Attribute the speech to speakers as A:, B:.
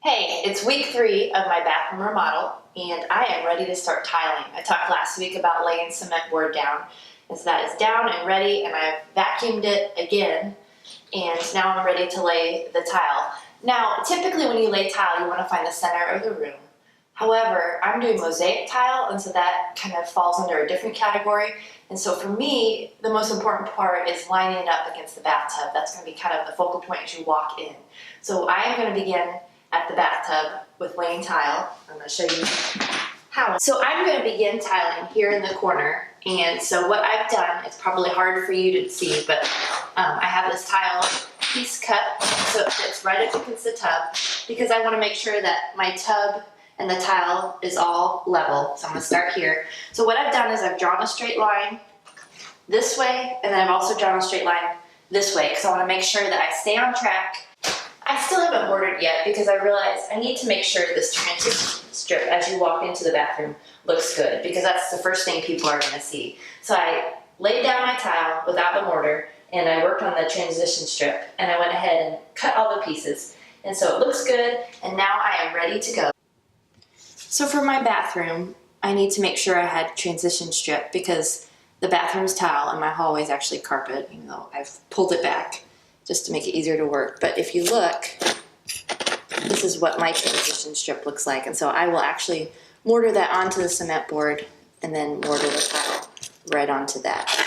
A: Hey, it's week 3 of my bathroom remodel, and I am ready to start tiling. I talked last week about laying cement board down, and so that is down and ready, and I've vacuumed it again, and now I'm ready to lay the tile. Now, typically when you lay tile, you want to find the center of the room. However, I'm doing mosaic tile, and so that kind of falls under a different category. And so for me, the most important part is lining it up against the bathtub. That's going to be kind of the focal point as you walk in. So I am going to begin at the bathtub with laying tile. I'm going to show you how. So I'm going to begin tiling here in the corner. And so what I've done, it's probably hard for you to see, but I have this tile piece cut so it fits right up against the tub because I want to make sure that my tub and the tile is all level. So I'm going to start here. So what I've done is I've drawn a straight line this way, and then I've also drawn a straight line this way because I want to make sure that I stay on track. I still haven't ordered yet because I realized I need to make sure this transition strip as you walk into the bathroom looks good because that's the first thing people are going to see. So I laid down my tile without the mortar and I worked on the transition strip and I went ahead and cut all the pieces. And so it looks good and now I am ready to go. So for my bathroom, I need to make sure I had transition strip because the bathroom's tile and my hallway is actually carpet, even though I've pulled it back just to make it easier to work. But if you look, this is what my transition strip looks like. And so I will actually mortar that onto the cement board and then mortar the tile right onto that.